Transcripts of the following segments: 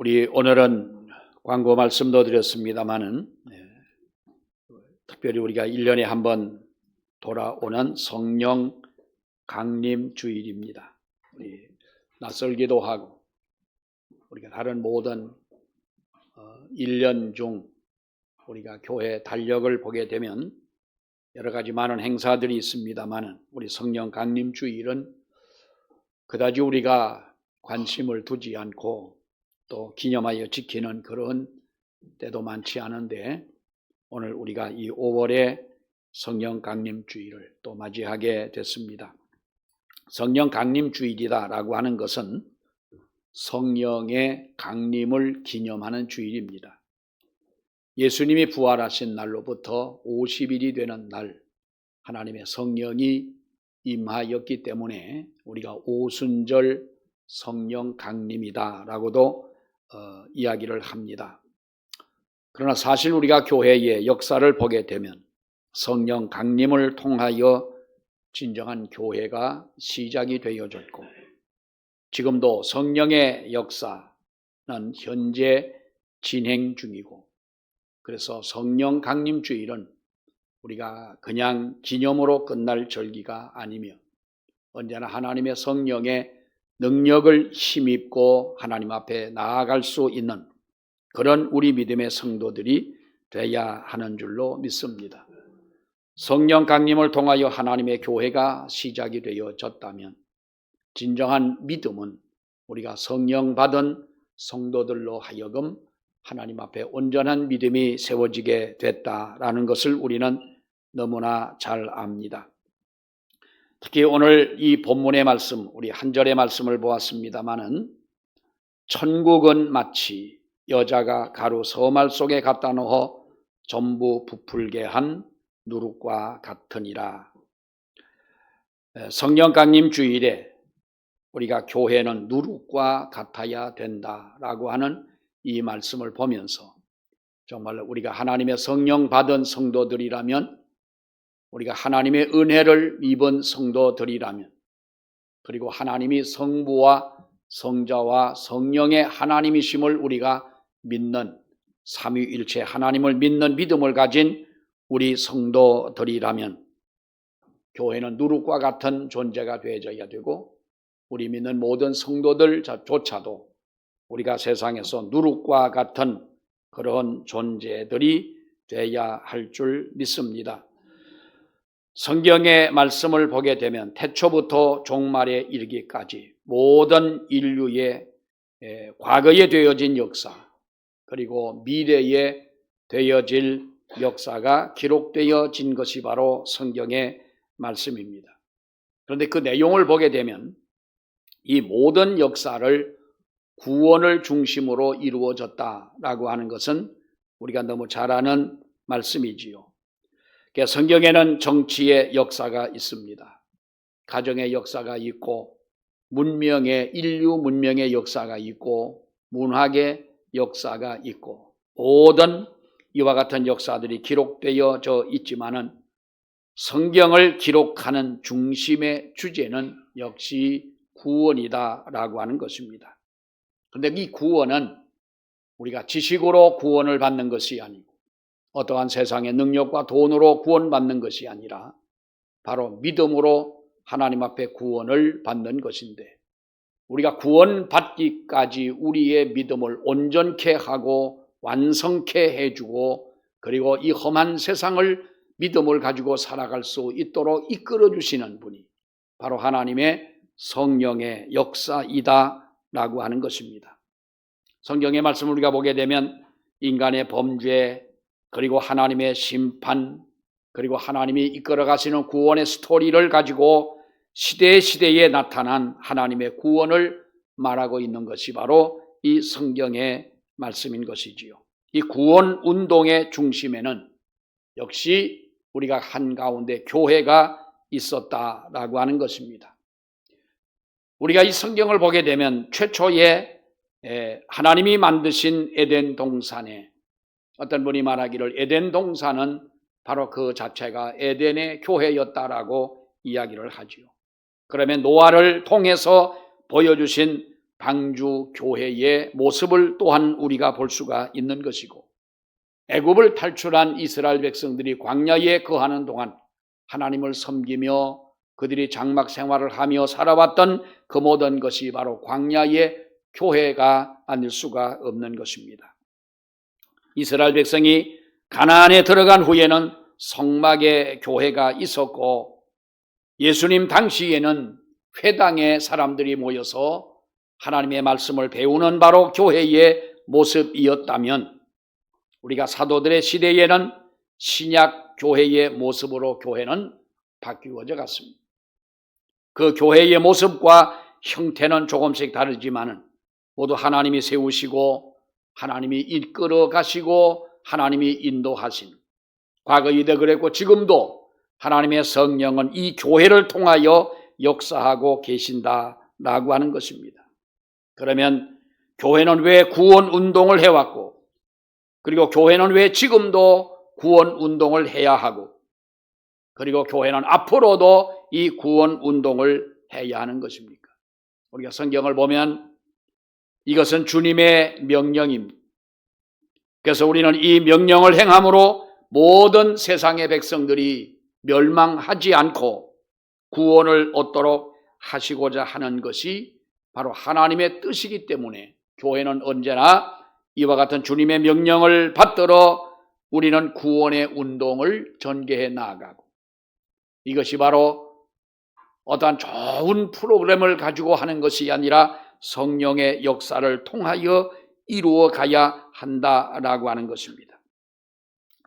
우리 오늘은 광고 말씀도 드렸습니다마는 특별히 우리가 1년에 한 번 돌아오는 성령 강림 주일입니다. 우리 낯설기도 하고 우리가 다른 모든 1년 중 우리가 교회 달력을 보게 되면 여러 가지 많은 행사들이 있습니다마는 우리 성령 강림 주일은 그다지 우리가 관심을 두지 않고 또 기념하여 지키는 그런 때도 많지 않은데 오늘 우리가 이 5월의 성령 강림 주일을 또 맞이하게 됐습니다. 성령 강림 주일이다라고 하는 것은 성령의 강림을 기념하는 주일입니다. 예수님이 부활하신 날로부터 50일이 되는 날 하나님의 성령이 임하였기 때문에 우리가 오순절 성령 강림이다라고도 이야기를 합니다. 그러나 사실 우리가 교회의 역사를 보게 되면 성령 강림을 통하여 진정한 교회가 시작이 되어졌고 지금도 성령의 역사는 현재 진행 중이고 그래서 성령 강림 주일은 우리가 그냥 기념으로 끝날 절기가 아니며 언제나 하나님의 성령의 능력을 힘입고 하나님 앞에 나아갈 수 있는 그런 우리 믿음의 성도들이 돼야 하는 줄로 믿습니다. 성령 강림을 통하여 하나님의 교회가 시작이 되어졌다면 진정한 믿음은 우리가 성령 받은 성도들로 하여금 하나님 앞에 온전한 믿음이 세워지게 됐다라는 것을 우리는 너무나 잘 압니다. 특히 오늘 이 본문의 말씀, 우리 한 절의 말씀을 보았습니다마는 천국은 마치 여자가 가루 서말 속에 갖다 넣어 전부 부풀게 한 누룩과 같으니라. 성령 강림 주일에 우리가 교회는 누룩과 같아야 된다라고 하는 이 말씀을 보면서 정말 우리가 하나님의 성령 받은 성도들이라면 우리가 하나님의 은혜를 입은 성도들이라면 그리고 하나님이 성부와 성자와 성령의 하나님이심을 우리가 믿는 삼위일체 하나님을 믿는 믿음을 가진 우리 성도들이라면 교회는 누룩과 같은 존재가 되어져야 되고 우리 믿는 모든 성도들조차도 우리가 세상에서 누룩과 같은 그런 존재들이 되어야 할 줄 믿습니다. 성경의 말씀을 보게 되면 태초부터 종말에 이르기까지 모든 인류의 과거에 되어진 역사 그리고 미래에 되어질 역사가 기록되어진 것이 바로 성경의 말씀입니다. 그런데 그 내용을 보게 되면 이 모든 역사를 구원을 중심으로 이루어졌다라고 하는 것은 우리가 너무 잘 아는 말씀이지요. 성경에는 정치의 역사가 있습니다. 가정의 역사가 있고 인류 문명의 역사가 있고 문학의 역사가 있고 모든 이와 같은 역사들이 기록되어져 있지만은 성경을 기록하는 중심의 주제는 역시 구원이다라고 하는 것입니다. 그런데 이 구원은 우리가 지식으로 구원을 받는 것이 아니고 어떠한 세상의 능력과 돈으로 구원받는 것이 아니라 바로 믿음으로 하나님 앞에 구원을 받는 것인데 우리가 구원받기까지 우리의 믿음을 온전케 하고 완성케 해주고 그리고 이 험한 세상을 믿음을 가지고 살아갈 수 있도록 이끌어 주시는 분이 바로 하나님의 성령의 역사이다라고 하는 것입니다. 성경의 말씀을 우리가 보게 되면 인간의 범죄 그리고 하나님의 심판 그리고 하나님이 이끌어 가시는 구원의 스토리를 가지고 시대에 나타난 하나님의 구원을 말하고 있는 것이 바로 이 성경의 말씀인 것이지요. 이 구원 운동의 중심에는 역시 우리가 한가운데 교회가 있었다라고 하는 것입니다. 우리가 이 성경을 보게 되면 최초에 하나님이 만드신 에덴 동산에 어떤 분이 말하기를 에덴 동산은 바로 그 자체가 에덴의 교회였다라고 이야기를 하지요. 그러면 노아를 통해서 보여주신 방주 교회의 모습을 또한 우리가 볼 수가 있는 것이고, 애굽을 탈출한 이스라엘 백성들이 광야에 거하는 동안 하나님을 섬기며 그들이 장막 생활을 하며 살아왔던 그 모든 것이 바로 광야의 교회가 아닐 수가 없는 것입니다. 이스라엘 백성이 가나안에 들어간 후에는 성막의 교회가 있었고, 예수님 당시에는 회당에 사람들이 모여서 하나님의 말씀을 배우는 바로 교회의 모습이었다면, 우리가 사도들의 시대에는 신약 교회의 모습으로 교회는 바뀌어져 갔습니다. 그 교회의 모습과 형태는 조금씩 다르지만 모두 하나님이 세우시고 하나님이 이끌어 가시고 하나님이 인도하신, 과거에도 그랬고 지금도 하나님의 성령은 이 교회를 통하여 역사하고 계신다라고 하는 것입니다. 그러면 교회는 왜 구원 운동을 해왔고, 그리고 교회는 왜 지금도 구원 운동을 해야 하고, 그리고 교회는 앞으로도 이 구원 운동을 해야 하는 것입니까? 우리가 성경을 보면 이것은 주님의 명령입니다. 그래서 우리는 이 명령을 행함으로 모든 세상의 백성들이 멸망하지 않고 구원을 얻도록 하시고자 하는 것이 바로 하나님의 뜻이기 때문에 교회는 언제나 이와 같은 주님의 명령을 받들어 우리는 구원의 운동을 전개해 나아가고, 이것이 바로 어떠한 좋은 프로그램을 가지고 하는 것이 아니라 성령의 역사를 통하여 이루어 가야 한다라고 하는 것입니다.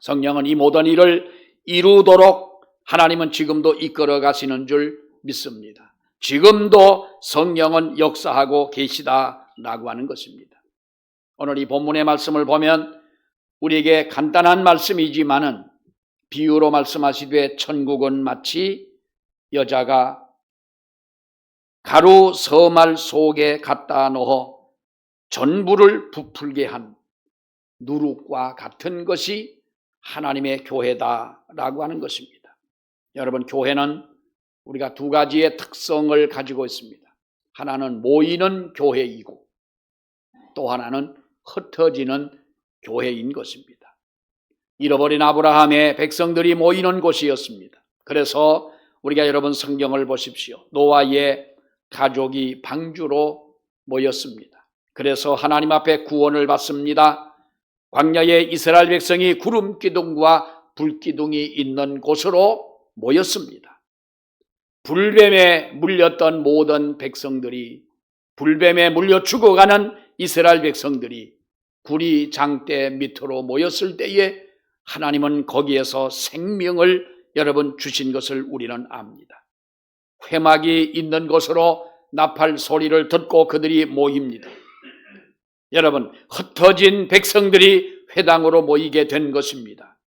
성령은 이 모든 일을 이루도록 하나님은 지금도 이끌어 가시는 줄 믿습니다. 지금도 성령은 역사하고 계시다라고 하는 것입니다. 오늘 이 본문의 말씀을 보면 우리에게 간단한 말씀이지만은 비유로 말씀하시되 천국은 마치 여자가 가루 서말 속에 갖다 넣어 전부를 부풀게 한 누룩과 같은 것이 하나님의 교회다라고 하는 것입니다. 여러분, 교회는 우리가 두 가지의 특성을 가지고 있습니다. 하나는 모이는 교회이고 또 하나는 흩어지는 교회인 것입니다. 잃어버린 아브라함의 백성들이 모이는 곳이었습니다. 그래서 우리가 여러분 성경을 보십시오. 노아의 가족이 방주로 모였습니다. 그래서 하나님 앞에 구원을 받습니다. 광야의 이스라엘 백성이 구름 기둥과 불 기둥이 있는 곳으로 모였습니다. 불뱀에 물렸던 모든 백성들이, 불뱀에 물려 죽어가는 이스라엘 백성들이 구리 장대 밑으로 모였을 때에 하나님은 거기에서 생명을 여러분 주신 것을 우리는 압니다. 회막이 있는 곳으로 나팔 소리를 듣고 그들이 모입니다. 여러분, 흩어진 백성들이 회당으로 모이게 된 것입니다.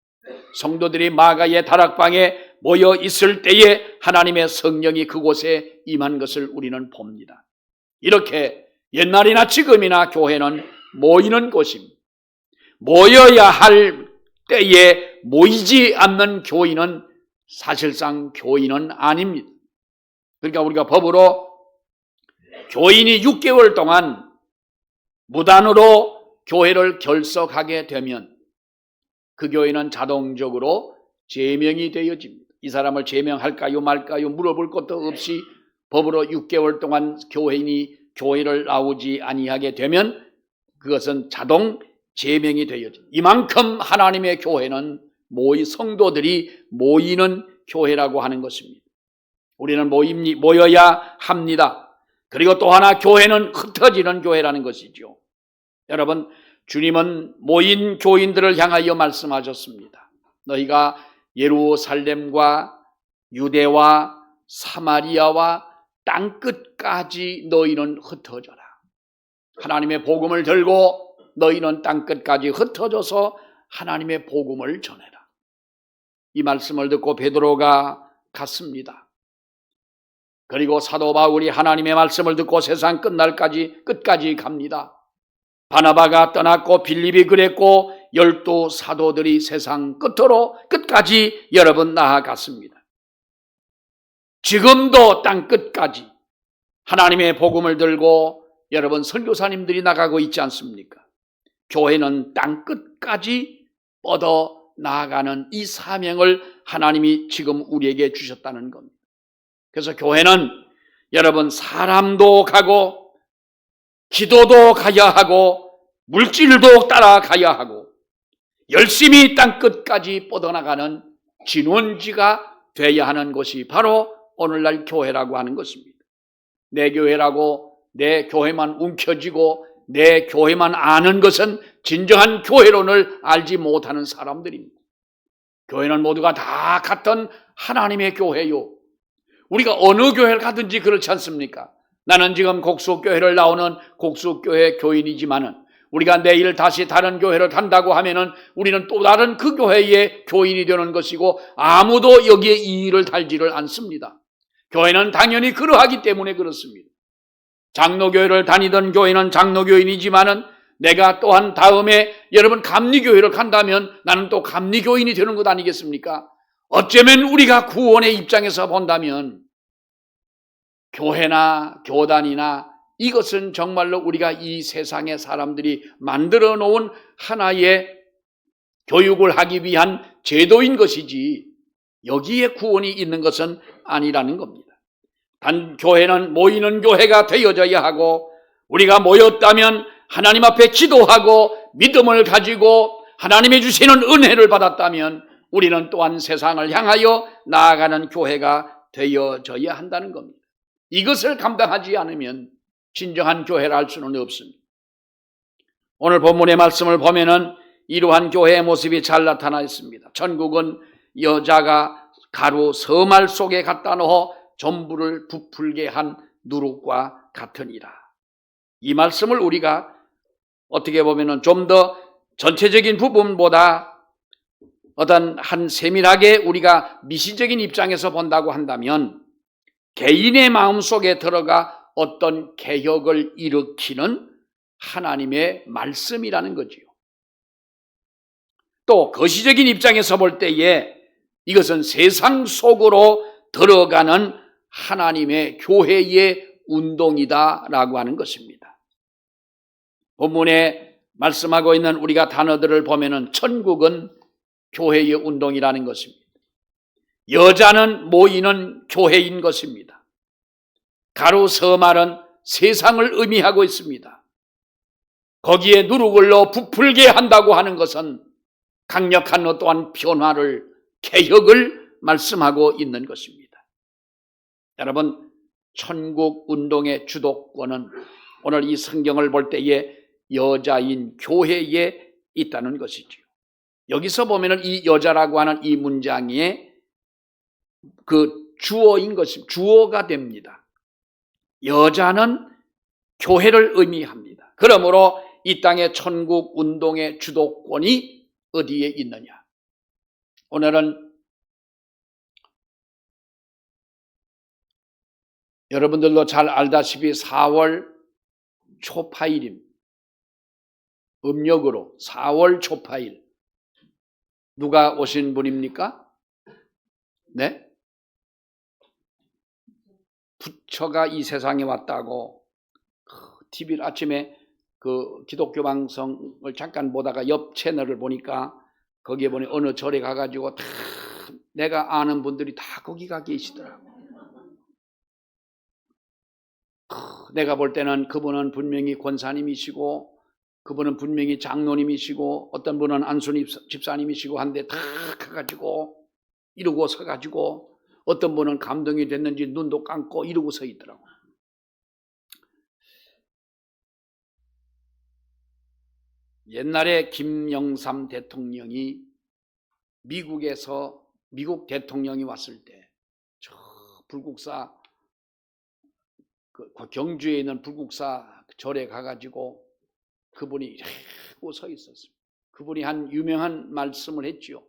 성도들이 마가의 다락방에 모여 있을 때에 하나님의 성령이 그곳에 임한 것을 우리는 봅니다. 이렇게 옛날이나 지금이나 교회는 모이는 곳입니다. 모여야 할 때에 모이지 않는 교인은 사실상 교인은 아닙니다. 그러니까 우리가 법으로 교인이 6개월 동안 무단으로 교회를 결석하게 되면 그 교인은 자동적으로 제명이 되어집니다. 이 사람을 제명할까요 말까요 물어볼 것도 없이 법으로 6개월 동안 교인이 교회를 나오지 아니하게 되면 그것은 자동 제명이 되어집니다. 이만큼 하나님의 교회는 성도들이 모이는 교회라고 하는 것입니다. 우리는 모여야 합니다. 그리고 또 하나, 교회는 흩어지는 교회라는 것이죠. 여러분, 주님은 모인 교인들을 향하여 말씀하셨습니다. 너희가 예루살렘과 유대와 사마리아와 땅끝까지 너희는 흩어져라. 하나님의 복음을 들고 너희는 땅끝까지 흩어져서 하나님의 복음을 전해라. 이 말씀을 듣고 베드로가 갔습니다. 그리고 사도 바울이 하나님의 말씀을 듣고 세상 끝까지 갑니다. 바나바가 떠났고 빌립이 그랬고 12 사도들이 세상 끝까지 여러분 나아갔습니다. 지금도 땅끝까지 하나님의 복음을 들고 여러분 선교사님들이 나가고 있지 않습니까? 교회는 땅 끝까지 뻗어 나아가는 이 사명을 하나님이 지금 우리에게 주셨다는 겁니다. 그래서 교회는 여러분 사람도 가고 기도도 가야 하고 물질도 따라가야 하고 열심히 땅 끝까지 뻗어나가는 진원지가 되어야 하는 것이 바로 오늘날 교회라고 하는 것입니다. 내 교회라고 내 교회만 움켜쥐고 내 교회만 아는 것은 진정한 교회론을 알지 못하는 사람들입니다. 교회는 모두가 다 같은 하나님의 교회요. 우리가 어느 교회를 가든지 그렇지 않습니까? 나는 지금 곡수교회를 나오는 곡수교회 교인이지만은 우리가 내일 다시 다른 교회를 간다고 하면은 우리는 또 다른 그 교회의 교인이 되는 것이고 아무도 여기에 이의를 달지를 않습니다. 교회는 당연히 그러하기 때문에 그렇습니다. 장로교회를 다니던 교회는 장로교인이지만은 내가 또한 다음에 여러분 감리교회를 간다면 나는 또 감리교인이 되는 것 아니겠습니까? 어쩌면 우리가 구원의 입장에서 본다면 교회나 교단이나 이것은 정말로 우리가 이 세상의 사람들이 만들어 놓은 하나의 교육을 하기 위한 제도인 것이지 여기에 구원이 있는 것은 아니라는 겁니다. 단 교회는 모이는 교회가 되어져야 하고 우리가 모였다면 하나님 앞에 기도하고 믿음을 가지고 하나님이 주시는 은혜를 받았다면 우리는 또한 세상을 향하여 나아가는 교회가 되어져야 한다는 겁니다. 이것을 감당하지 않으면 진정한 교회라 할 수는 없습니다. 오늘 본문의 말씀을 보면은 이러한 교회의 모습이 잘 나타나 있습니다. 천국은 여자가 가루 서말 속에 갖다 넣어 전부를 부풀게 한 누룩과 같으니라. 이 말씀을 우리가 어떻게 보면은 좀 더 전체적인 부분보다 어떤 한 세밀하게 우리가 미시적인 입장에서 본다고 한다면 개인의 마음속에 들어가 어떤 개혁을 일으키는 하나님의 말씀이라는 거지요. 또 거시적인 입장에서 볼 때에 이것은 세상 속으로 들어가는 하나님의 교회의 운동이다라고 하는 것입니다. 본문에 말씀하고 있는 우리가 단어들을 보면은 천국은 교회의 운동이라는 것입니다. 여자는 모이는 교회인 것입니다. 가로 서말은 세상을 의미하고 있습니다. 거기에 누룩을 넣어 부풀게 한다고 하는 것은 강력한 어떠한 변화를 개혁을 말씀하고 있는 것입니다. 여러분 천국 운동의 주도권은 오늘 이 성경을 볼 때에 여자인 교회에 있다는 것이지요. 여기서 보면은 이 여자라고 하는 이 문장에 그 주어인 것이 주어가 됩니다. 여자는 교회를 의미합니다. 그러므로 이 땅의 천국 운동의 주도권이 어디에 있느냐? 오늘은 여러분들도 잘 알다시피 4월 초파일입니다. 음력으로 4월 초파일. 누가 오신 분입니까? 네? 부처가 이 세상에 왔다고 TV를 아침에 그 기독교 방송을 잠깐 보다가 옆 채널을 보니까 거기에 보니 어느 절에 가가지고 다 내가 아는 분들이 다 거기가 계시더라고. 내가 볼 때는 그분은 분명히 권사님이시고 그분은 분명히 장로님이시고 어떤 분은 안순 집사님이시고 한데 다 가가지고 이러고 서가지고 어떤 분은 감동이 됐는지 눈도 감고 이러고 서 있더라고. 옛날에 김영삼 대통령이 미국 대통령이 왔을 때 저 불국사 그 경주에 있는 불국사 절에 가가지고 그분이 이러고 서 있었습니다. 그분이 한 유명한 말씀을 했지요.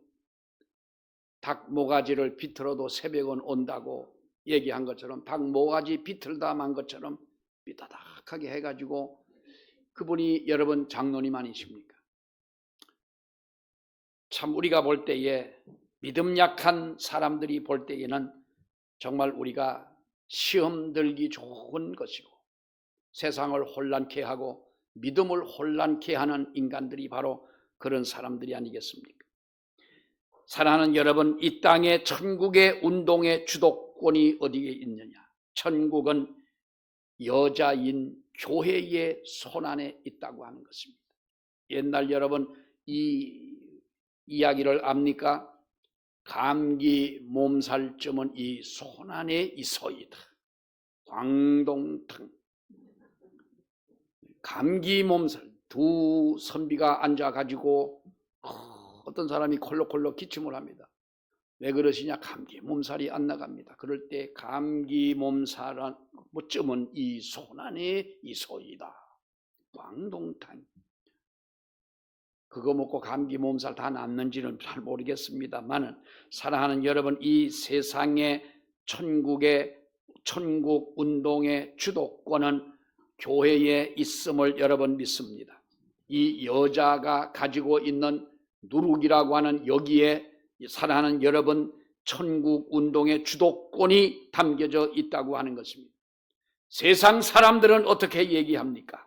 닭 모가지를 비틀어도 새벽은 온다고 얘기한 것처럼 닭 모가지 비틀다 만 것처럼 삐다닥하게 해가지고 그분이 여러분 장로님 아니십니까? 참 우리가 볼 때에 믿음 약한 사람들이 볼 때에는 정말 우리가 시험 들기 좋은 것이고 세상을 혼란케 하고 믿음을 혼란케 하는 인간들이 바로 그런 사람들이 아니겠습니까? 사랑하는 여러분, 이 땅에 천국의 운동의 주도권이 어디에 있느냐? 천국은 여자인 교회의 손안에 있다고 하는 것입니다. 옛날 여러분 이 이야기를 압니까? 감기 몸살쯤은 이 손안에 있어이다. 광동탕. 감기 몸살 두 선비가 앉아가지고 어떤 사람이 콜록콜록 기침을 합니다. 왜 그러시냐? 감기 몸살이 안 나갑니다. 그럴 때 감기 몸살은 뭐쯤은 이 손안에 있어이다. 광동탕. 그거 먹고 감기 몸살 다 낫는지는 잘 모르겠습니다만은, 사랑하는 여러분, 이 세상의 천국 운동의 주도권은 교회에 있음을 여러분 믿습니다. 이 여자가 가지고 있는 누룩이라고 하는 여기에 사랑하는 여러분, 천국 운동의 주도권이 담겨져 있다고 하는 것입니다. 세상 사람들은 어떻게 얘기합니까?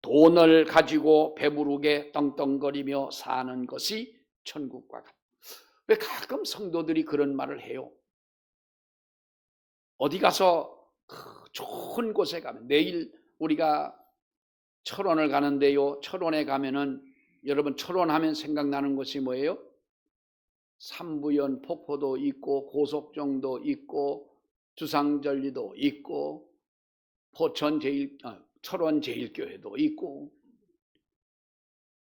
돈을 가지고 배부르게 떵떵거리며 사는 것이 천국과 같다. 왜 가끔 성도들이 그런 말을 해요? 어디 가서 좋은 곳에 가면, 내일 우리가 철원을 가는데요, 철원에 가면은 여러분 철원 하면 생각나는 것이 뭐예요? 삼부연 폭포도 있고 고속정도 있고 주상절리도 있고 철원 제일교회도 있고,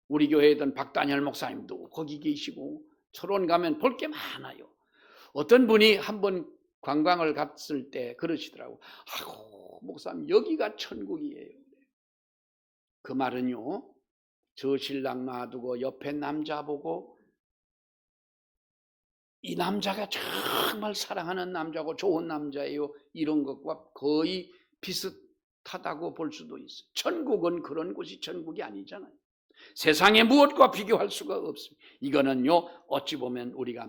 우리 교회에던 박단열 목사님도 거기 계시고, 철원 가면 볼 게 많아요. 어떤 분이 한번 관광을 갔을 때 그러시더라고. 아이고 목사님, 여기가 천국이에요. 그 말은요, 저 신랑 놔두고 옆에 남자 보고 이 남자가 정말 사랑하는 남자고 좋은 남자예요, 이런 것과 거의 비슷하다고 볼 수도 있어요. 천국은 그런 곳이 천국이 아니잖아요. 세상의 무엇과 비교할 수가 없습니다. 이거는요, 어찌 보면 우리가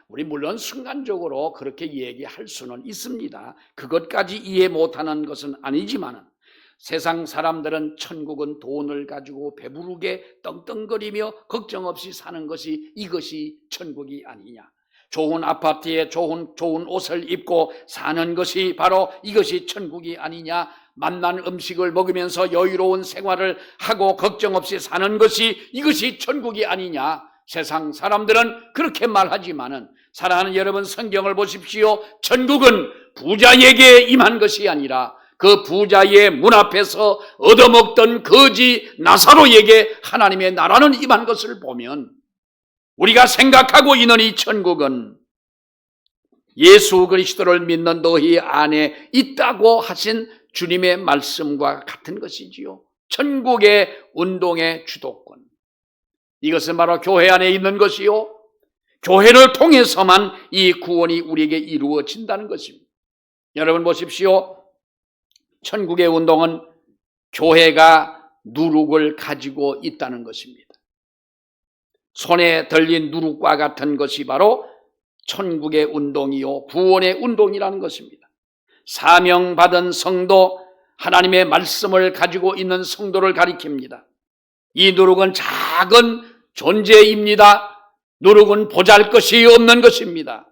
우리 물론 순간적으로 그렇게 얘기할 수는 있습니다. 그것까지 이해 못하는 것은 아니지만, 세상 사람들은 천국은 돈을 가지고 배부르게 떵떵거리며 걱정 없이 사는 것이, 이것이 천국이 아니냐. 좋은 아파트에 좋은 옷을 입고 사는 것이 바로 이것이 천국이 아니냐. 맛난 음식을 먹으면서 여유로운 생활을 하고 걱정 없이 사는 것이 이것이 천국이 아니냐. 세상 사람들은 그렇게 말하지만은, 사랑하는 여러분, 성경을 보십시오. 천국은 부자에게 임한 것이 아니라 그 부자의 문 앞에서 얻어먹던 거지 나사로에게 하나님의 나라는 임한 것을 보면, 우리가 생각하고 있는 이 천국은 예수 그리스도를 믿는 너희 안에 있다고 하신 주님의 말씀과 같은 것이지요. 천국의 운동의 주도권, 이것은 바로 교회 안에 있는 것이요, 교회를 통해서만 이 구원이 우리에게 이루어진다는 것입니다. 여러분 보십시오. 천국의 운동은 교회가 누룩을 가지고 있다는 것입니다. 손에 들린 누룩과 같은 것이 바로 천국의 운동이요, 구원의 운동이라는 것입니다. 사명받은 성도, 하나님의 말씀을 가지고 있는 성도를 가리킵니다. 이 누룩은 작은 존재입니다. 누룩은 보잘것이 없는 것입니다.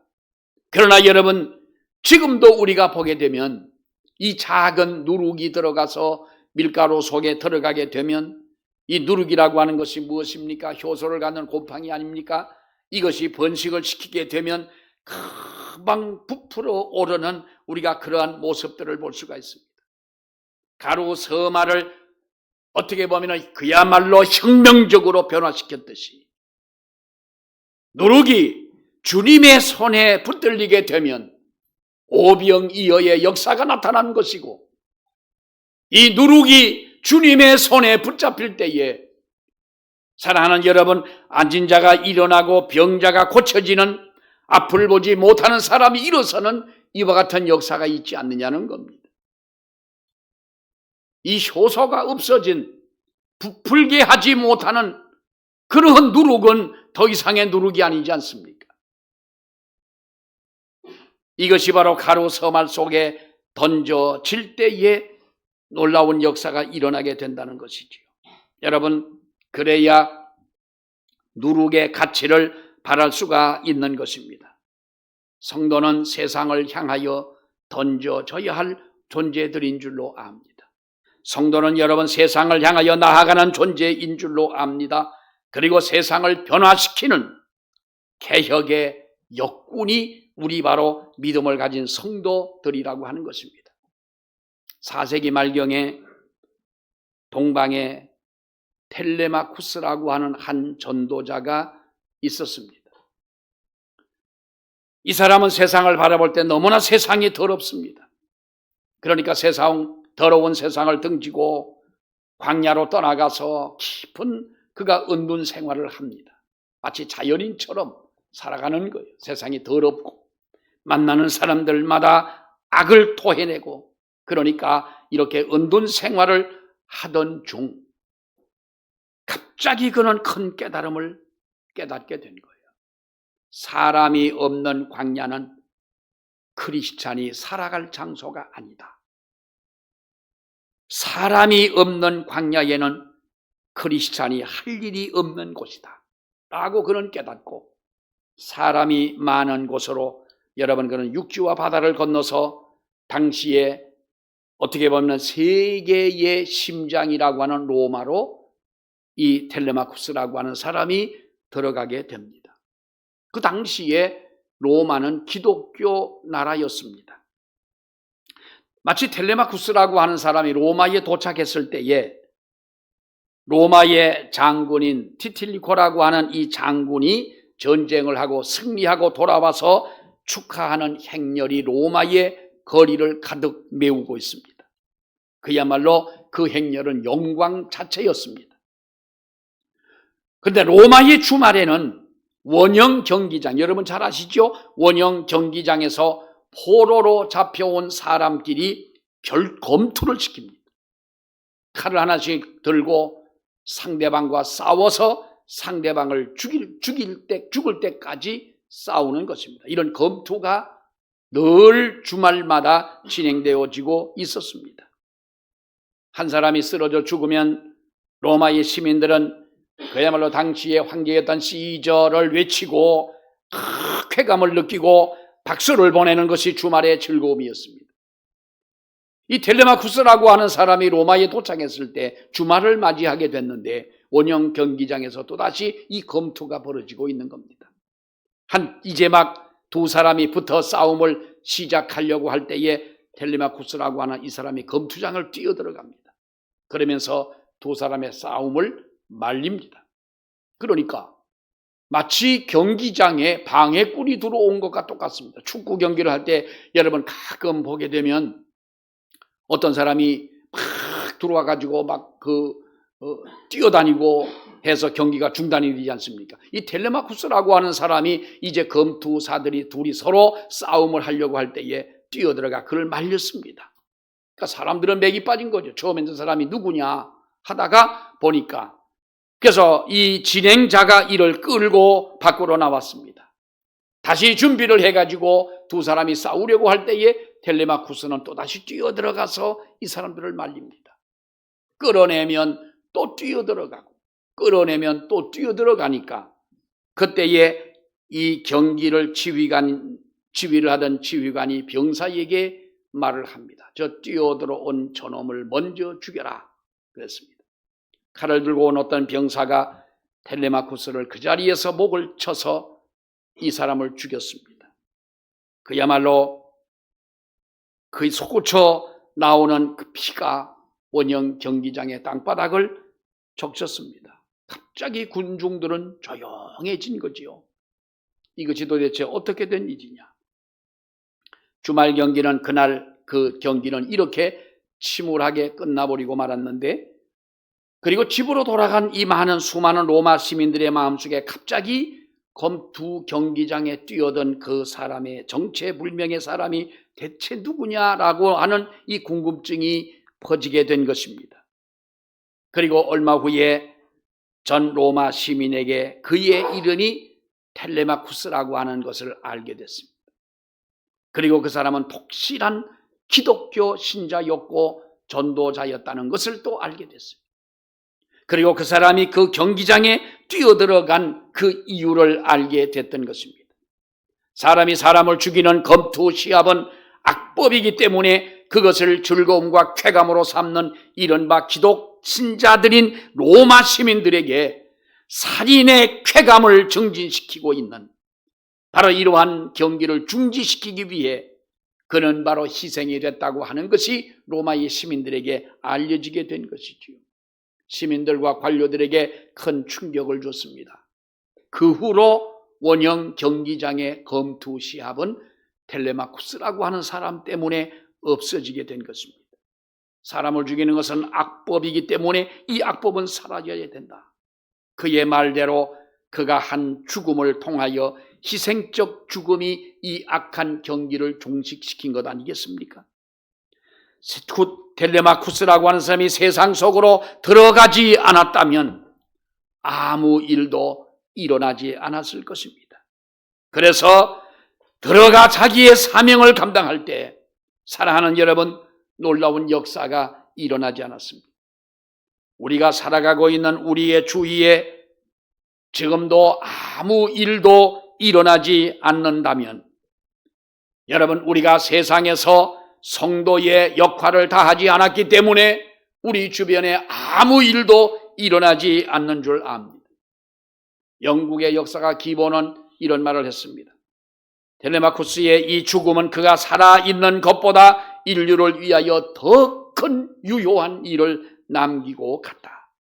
그러나 여러분, 지금도 우리가 보게 되면 이 작은 누룩이 들어가서 밀가루 속에 들어가게 되면, 이 누룩이라고 하는 것이 무엇입니까? 효소를 갖는 곰팡이 아닙니까? 이것이 번식을 시키게 되면 금방 부풀어 오르는 우리가 그러한 모습들을 볼 수가 있습니다. 가루 서마를 어떻게 보면 그야말로 혁명적으로 변화시켰듯이, 누룩이 주님의 손에 붙들리게 되면 오병이어의 역사가 나타난 것이고, 이 누룩이 주님의 손에 붙잡힐 때에, 사랑하는 여러분, 앉은 자가 일어나고 병자가 고쳐지는, 앞을 보지 못하는 사람이 일어서는 이와 같은 역사가 있지 않느냐는 겁니다. 이 효소가 없어진, 부풀게 하지 못하는 그러한 누룩은 더 이상의 누룩이 아니지 않습니까? 이것이 바로 가루 서말 속에 던져질 때에 놀라운 역사가 일어나게 된다는 것이지요. 여러분, 그래야 누룩의 가치를 발할 수가 있는 것입니다. 성도는 세상을 향하여 던져져야 할 존재들인 줄로 압니다. 성도는 여러분 세상을 향하여 나아가는 존재인 줄로 압니다. 그리고 세상을 변화시키는 개혁의 역군이 우리 바로 믿음을 가진 성도들이라고 하는 것입니다. 4세기 말경에 동방에 텔레마쿠스라고 하는 한 전도자가 있었습니다. 이 사람은 세상을 바라볼 때 너무나 세상이 더럽습니다. 그러니까 더러운 세상을 등지고 광야로 떠나가서 깊은 그가 은둔 생활을 합니다. 마치 자연인처럼 살아가는 거예요. 세상이 더럽고 만나는 사람들마다 악을 토해내고, 그러니까 이렇게 은둔 생활을 하던 중 갑자기 그는 큰 깨달음을 깨닫게 된 거예요. 사람이 없는 광야는 크리스찬이 살아갈 장소가 아니다. 사람이 없는 광야에는 크리스찬이 할 일이 없는 곳이다 라고 그는 깨닫고, 사람이 많은 곳으로 여러분 그는 육지와 바다를 건너서 당시에 어떻게 보면 세계의 심장이라고 하는 로마로 이 텔레마쿠스라고 하는 사람이 들어가게 됩니다. 그 당시에 로마는 기독교 나라였습니다. 마치 텔레마쿠스라고 하는 사람이 로마에 도착했을 때에 로마의 장군인 티틸리코라고 하는 이 장군이 전쟁을 하고 승리하고 돌아와서 축하하는 행렬이 로마의 거리를 가득 메우고 있습니다. 그야말로 그 행렬은 영광 자체였습니다. 그런데 로마의 주말에는 원형 경기장, 여러분 잘 아시죠? 원형 경기장에서 포로로 잡혀온 사람끼리 검투를 시킵니다. 칼을 하나씩 들고 상대방과 싸워서 상대방을 죽을 때까지 싸우는 것입니다. 이런 검투가 늘 주말마다 진행되어지고 있었습니다. 한 사람이 쓰러져 죽으면 로마의 시민들은 그야말로 당시의 황제였던 시저를 외치고 쾌감을 느끼고 박수를 보내는 것이 주말의 즐거움이었습니다. 이 텔레마쿠스라고 하는 사람이 로마에 도착했을 때 주말을 맞이하게 됐는데 원형 경기장에서 또다시 이 검투가 벌어지고 있는 겁니다. 이제 막 두 사람이 붙어 싸움을 시작하려고 할 때에 텔레마쿠스라고 하는 이 사람이 검투장을 뛰어들어갑니다. 그러면서 두 사람의 싸움을 말립니다. 그러니까 마치 경기장에 방해꾼이 들어온 것과 똑같습니다. 축구 경기를 할 때 여러분 가끔 보게 되면 어떤 사람이 막 들어와 가지고 막 뛰어다니고 해서 경기가 중단이 되지 않습니까? 이 텔레마쿠스라고 하는 사람이 이제 검투사들이 둘이 서로 싸움을 하려고 할 때에 뛰어들어가 그를 말렸습니다. 그러니까 사람들은 맥이 빠진 거죠. 처음에 저 사람이 누구냐 하다가 보니까, 그래서 이 진행자가 이를 끌고 밖으로 나왔습니다. 다시 준비를 해가지고 두 사람이 싸우려고 할 때에 텔레마쿠스는 또다시 뛰어들어가서 이 사람들을 말립니다. 끌어내면 또 뛰어들어가고 끌어내면 또 뛰어들어가니까 그때에 이 경기를 지휘를 하던 지휘관이 병사에게 말을 합니다. 저 뛰어들어온 저놈을 먼저 죽여라 그랬습니다. 칼을 들고 온 어떤 병사가 텔레마쿠스를 그 자리에서 목을 쳐서 이 사람을 죽였습니다. 그야말로 그 솟구쳐 나오는 그 피가 원형 경기장의 땅바닥을 적셨습니다. 갑자기 군중들은 조용해진 거지요. 이것이 도대체 어떻게 된 일이냐. 주말 경기는 그날 그 경기는 이렇게 침울하게 끝나버리고 말았는데, 그리고 집으로 돌아간 이 수많은 로마 시민들의 마음속에 갑자기 검투 경기장에 뛰어든 그 사람의 정체불명의 사람이 대체 누구냐라고 하는 이 궁금증이 퍼지게 된 것입니다. 그리고 얼마 후에 전 로마 시민에게 그의 이름이 텔레마쿠스라고 하는 것을 알게 됐습니다. 그리고 그 사람은 독실한 기독교 신자였고 전도자였다는 것을 또 알게 됐어요. 그리고 그 사람이 그 경기장에 뛰어들어간 그 이유를 알게 됐던 것입니다. 사람이 사람을 죽이는 검투 시합은 악법이기 때문에 그것을 즐거움과 쾌감으로 삼는 이른바 기독 신자들인 로마 시민들에게 살인의 쾌감을 증진시키고 있는 바로 이러한 경기를 중지시키기 위해 그는 바로 희생이 됐다고 하는 것이 로마의 시민들에게 알려지게 된 것이지요. 시민들과 관료들에게 큰 충격을 줬습니다. 그 후로 원형 경기장의 검투 시합은 텔레마쿠스라고 하는 사람 때문에 없어지게 된 것입니다. 사람을 죽이는 것은 악법이기 때문에 이 악법은 사라져야 된다. 그의 말대로 그가 한 죽음을 통하여 희생적 죽음이 이 악한 경기를 종식시킨 것 아니겠습니까? 텔레마쿠스라고 하는 사람이 세상 속으로 들어가지 않았다면 아무 일도 일어나지 않았을 것입니다. 그래서 들어가 자기의 사명을 감당할 때 사랑하는 여러분, 놀라운 역사가 일어나지 않았습니다. 우리가 살아가고 있는 우리의 주위에 지금도 아무 일도 일어나지 않는다면 여러분, 우리가 세상에서 성도의 역할을 다하지 않았기 때문에 우리 주변에 아무 일도 일어나지 않는 줄 압니다. 영국의 역사가 기본은 이런 말을 했습니다. 텔레마쿠스의 이 죽음은 그가 살아있는 것보다 인류를 위하여 더 큰 유효한 일을 남기고 갔다.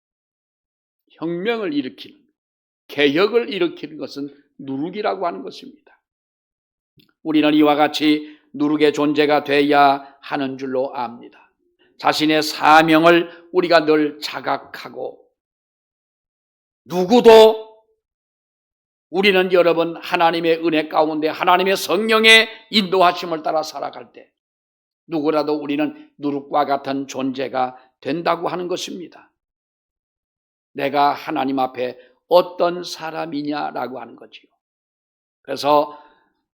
혁명을 일으키는, 개혁을 일으키는 것은 누룩이라고 하는 것입니다. 우리는 이와 같이 누룩의 존재가 돼야 하는 줄로 압니다. 자신의 사명을 우리가 늘 자각하고 누구도 우리는 여러분 하나님의 은혜 가운데 하나님의 성령의 인도하심을 따라 살아갈 때 누구라도 우리는 누룩과 같은 존재가 된다고 하는 것입니다. 내가 하나님 앞에 어떤 사람이냐라고 하는 거지요. 그래서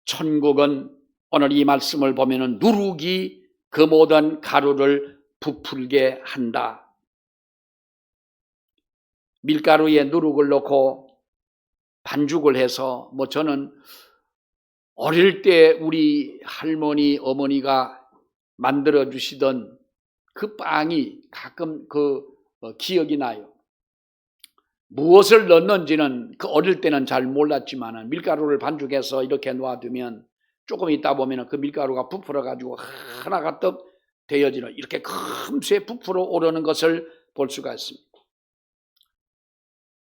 천국은 오늘 이 말씀을 보면은 누룩이 그 모든 가루를 부풀게 한다. 밀가루에 누룩을 넣고 반죽을 해서 저는 어릴 때 우리 할머니 어머니가 만들어 주시던 그 빵이 가끔 기억이 나요. 무엇을 넣는지는 그 어릴 때는 잘 몰랐지만 밀가루를 반죽해서 이렇게 놓아두면 조금 있다 보면 그 밀가루가 부풀어 가지고 하나가 떡 되어지는 이렇게 금세 부풀어 오르는 것을 볼 수가 있습니다.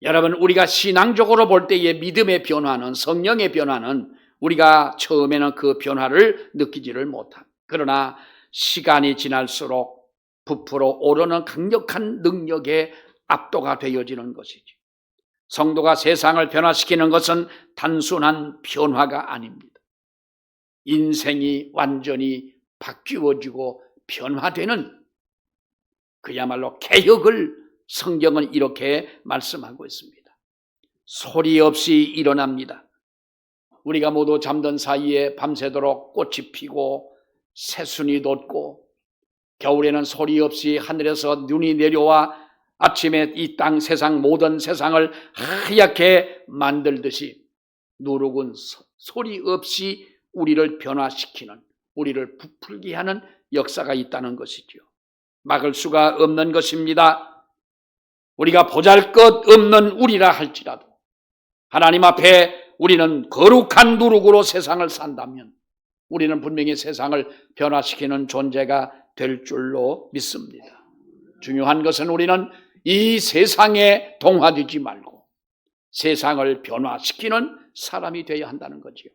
여러분, 우리가 신앙적으로 볼 때의 믿음의 변화는, 성령의 변화는 우리가 처음에는 그 변화를 느끼지를 못합니다. 그러나 시간이 지날수록 부풀어 오르는 강력한 능력에 압도가 되어지는 것이죠. 성도가 세상을 변화시키는 것은 단순한 변화가 아닙니다. 인생이 완전히 바뀌어지고 변화되는 그야말로 개혁을 성경은 이렇게 말씀하고 있습니다. 소리 없이 일어납니다. 우리가 모두 잠든 사이에 밤새도록 꽃이 피고 새순이 돋고 겨울에는 소리 없이 하늘에서 눈이 내려와 아침에 이 땅 세상 모든 세상을 하얗게 만들듯이 누룩은 소리 없이 우리를 변화시키는, 우리를 부풀게 하는 역사가 있다는 것이죠. 막을 수가 없는 것입니다. 우리가 보잘것없는 우리라 할지라도 하나님 앞에 우리는 거룩한 누룩으로 세상을 산다면 우리는 분명히 세상을 변화시키는 존재가 될 줄로 믿습니다. 중요한 것은 우리는 이 세상에 동화되지 말고 세상을 변화시키는 사람이 되어야 한다는 거지요.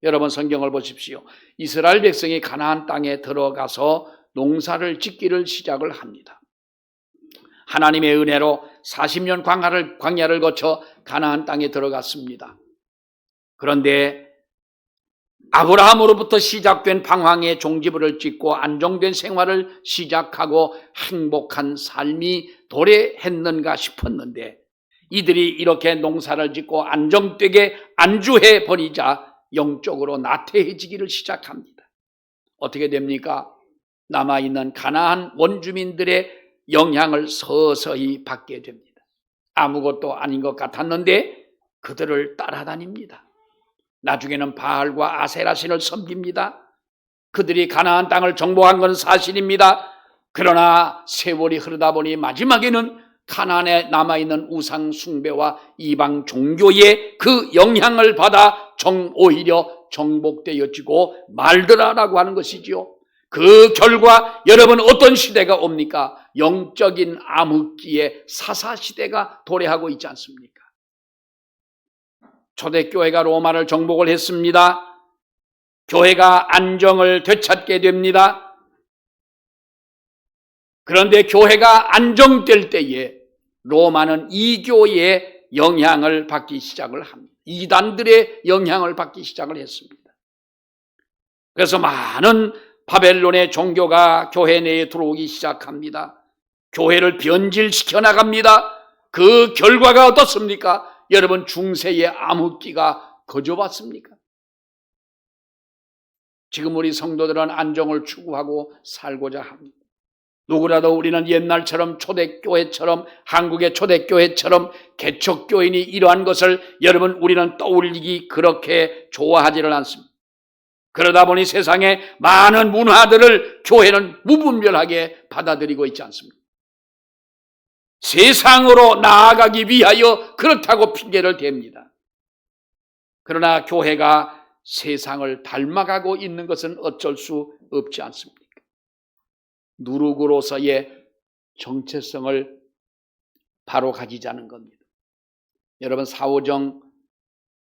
여러분, 성경을 보십시오. 이스라엘 백성이 가나안 땅에 들어가서 농사를 짓기를 시작을 합니다. 하나님의 은혜로 40년 광야를 거쳐 가나안 땅에 들어갔습니다. 그런데 아브라함으로부터 시작된 방황의 종지부를 찍고 안정된 생활을 시작하고 행복한 삶이 도래했는가 싶었는데 이들이 이렇게 농사를 짓고 안정되게 안주해 버리자 영적으로 나태해지기를 시작합니다. 어떻게 됩니까? 남아있는 가나안 원주민들의 영향을 서서히 받게 됩니다. 아무것도 아닌 것 같았는데 그들을 따라다닙니다. 나중에는 바알과 아세라 신을 섬깁니다. 그들이 가나안 땅을 정복한 건 사실입니다. 그러나 세월이 흐르다 보니 마지막에는 가나안에 남아있는 우상 숭배와 이방 종교의 그 영향을 받아 오히려 정복되어지고 말더라라고 하는 것이지요. 그 결과 여러분 어떤 시대가 옵니까? 영적인 암흑기의 사사시대가 도래하고 있지 않습니까? 초대교회가 로마를 정복을 했습니다. 교회가 안정을 되찾게 됩니다. 그런데 교회가 안정될 때에 로마는 이교의 영향을 받기 시작을 합니다. 이단들의 영향을 받기 시작을 했습니다. 그래서 많은 바벨론의 종교가 교회 내에 들어오기 시작합니다. 교회를 변질시켜 나갑니다. 그 결과가 어떻습니까? 여러분 중세의 암흑기가 거저봤습니까? 지금 우리 성도들은 안정을 추구하고 살고자 합니다. 누구라도 우리는 옛날처럼 초대교회처럼 한국의 초대교회처럼 개척교인이 이러한 것을 여러분 우리는 떠올리기 그렇게 좋아하지를 않습니다. 그러다 보니 세상에 많은 문화들을 교회는 무분별하게 받아들이고 있지 않습니다. 세상으로 나아가기 위하여 그렇다고 핑계를 댑니다. 그러나 교회가 세상을 닮아가고 있는 것은 어쩔 수 없지 않습니까? 누룩으로서의 정체성을 바로 가지자는 겁니다. 여러분 사오정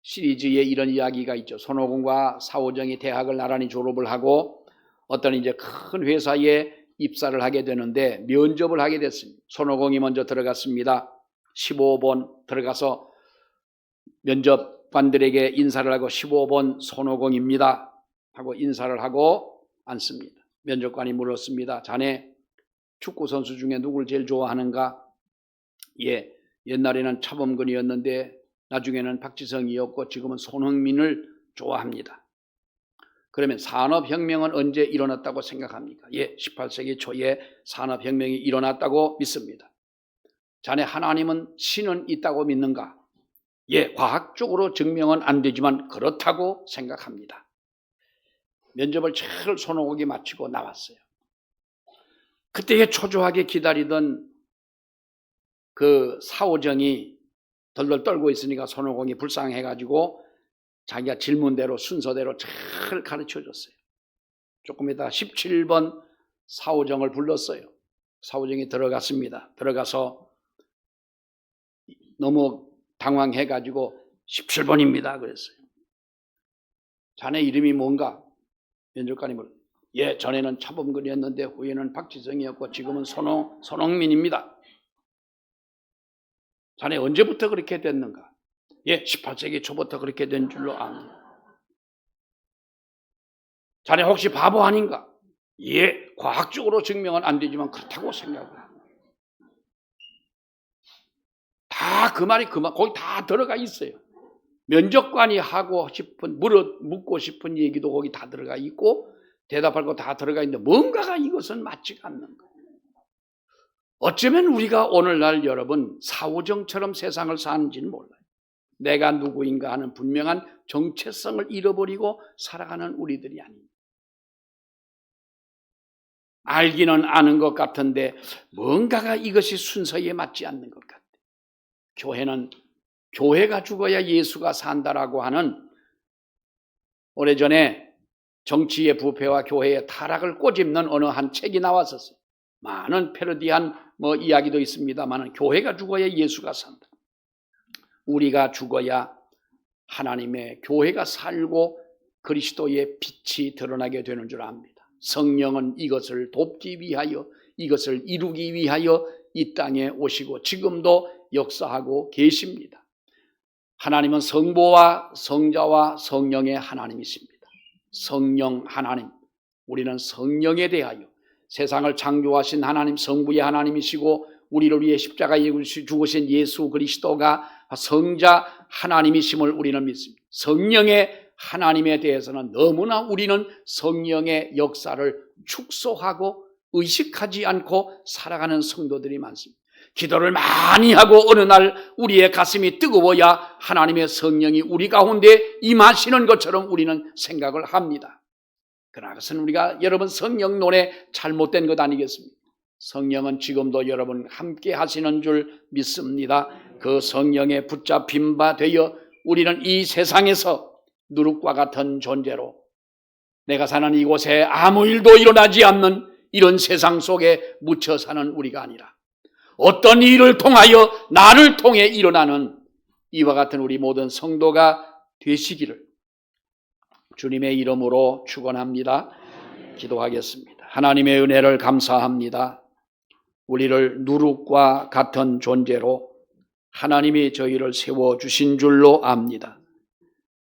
시리즈에 이런 이야기가 있죠. 손오공과 사오정이 대학을 나란히 졸업을 하고 어떤 이제 큰 회사에 입사를 하게 되는데 면접을 하게 됐습니다. 손오공이 먼저 들어갔습니다. 15번 들어가서 면접관들에게 인사를 하고 15번 손오공입니다 하고 인사를 하고 앉습니다. 면접관이 물었습니다. 자네 축구선수 중에 누굴 제일 좋아하는가? 예, 옛날에는 차범근이었는데 나중에는 박지성이었고 지금은 손흥민을 좋아합니다. 그러면 산업혁명은 언제 일어났다고 생각합니까? 예, 18세기 초에 산업혁명이 일어났다고 믿습니다. 자네 하나님은 신은 있다고 믿는가? 예, 과학적으로 증명은 안 되지만 그렇다고 생각합니다. 면접을 잘 손오공이 마치고 나왔어요. 그때에 초조하게 기다리던 그 사오정이 덜덜 떨고 있으니까 손오공이 불쌍해가지고 자기가 질문대로 순서대로 잘 가르쳐줬어요. 조금 있다가 17번 사오정을 불렀어요. 사오정이 들어갔습니다. 들어가서 너무 당황해가지고 17번입니다 그랬어요. 자네 이름이 뭔가? 면접관이 물어요. 예, 전에는 차범근이었는데 후에는 박지성이었고 지금은 손흥민입니다. 자네 언제부터 그렇게 됐는가? 예, 18세기 초부터 그렇게 된 줄로 압니다. 자네 혹시 바보 아닌가? 예, 과학적으로 증명은 안 되지만 그렇다고 생각을 합니다. 다 그 말이 거기 다 들어가 있어요. 면접관이 하고 싶은 묻고 싶은 얘기도 거기 다 들어가 있고 대답할 거 다 들어가 있는데 뭔가가 이것은 맞지가 않는 거예요. 어쩌면 우리가 오늘날 여러분 사오정처럼 세상을 사는지는 몰라요. 내가 누구인가 하는 분명한 정체성을 잃어버리고 살아가는 우리들이 아닙니다. 알기는 아는 것 같은데 뭔가가 이것이 순서에 맞지 않는 것 같아요. 교회는 교회가 죽어야 예수가 산다라고 하는 오래전에 정치의 부패와 교회의 타락을 꼬집는 어느 한 책이 나왔었어요. 많은 패러디한 이야기도 있습니다만 교회가 죽어야 예수가 산다. 우리가 죽어야 하나님의 교회가 살고 그리스도의 빛이 드러나게 되는 줄 압니다. 성령은 이것을 돕기 위하여 이것을 이루기 위하여 이 땅에 오시고 지금도 역사하고 계십니다. 하나님은 성부와 성자와 성령의 하나님이십니다. 성령 하나님, 우리는 성령에 대하여 세상을 창조하신 하나님, 성부의 하나님이시고 우리를 위해 십자가에 죽으신 예수 그리스도가 성자 하나님이심을 우리는 믿습니다. 성령의 하나님에 대해서는 너무나 우리는 성령의 역사를 축소하고 의식하지 않고 살아가는 성도들이 많습니다. 기도를 많이 하고 어느 날 우리의 가슴이 뜨거워야 하나님의 성령이 우리 가운데 임하시는 것처럼 우리는 생각을 합니다. 그러나 그것은 우리가 여러분 성령론에 잘못된 것 아니겠습니까? 성령은 지금도 여러분 함께 하시는 줄 믿습니다. 그 성령에 붙잡힌 바 되어 우리는 이 세상에서 누룩과 같은 존재로 내가 사는 이곳에 아무 일도 일어나지 않는 이런 세상 속에 묻혀 사는 우리가 아니라 어떤 일을 통하여 나를 통해 일어나는 이와 같은 우리 모든 성도가 되시기를 주님의 이름으로 축원합니다. 기도하겠습니다. 하나님의 은혜를 감사합니다. 우리를 누룩과 같은 존재로 하나님이 저희를 세워주신 줄로 압니다.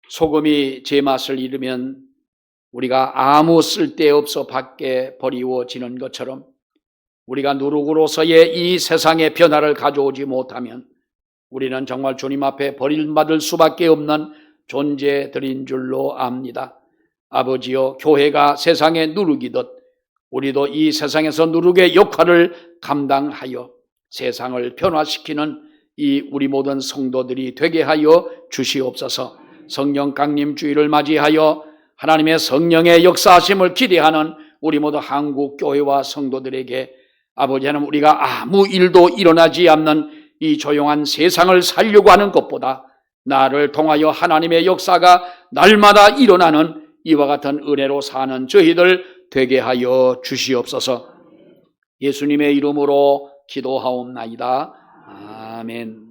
소금이 제맛을 잃으면 우리가 아무 쓸데없어 밖에 버리워지는 것처럼 우리가 누룩으로서의 이 세상의 변화를 가져오지 못하면 우리는 정말 주님 앞에 버림받을 수밖에 없는 존재들인 줄로 압니다. 아버지여, 교회가 세상의 누룩이듯 우리도 이 세상에서 누룩의 역할을 감당하여 세상을 변화시키는 이 우리 모든 성도들이 되게 하여 주시옵소서. 성령 강림 주일을 맞이하여 하나님의 성령의 역사하심을 기대하는 우리 모두 한국 교회와 성도들에게 아버지 하나님, 우리가 아무 일도 일어나지 않는 이 조용한 세상을 살려고 하는 것보다 나를 통하여 하나님의 역사가 날마다 일어나는 이와 같은 은혜로 사는 저희들 되게 하여 주시옵소서. 예수님의 이름으로 기도하옵나이다. 아멘.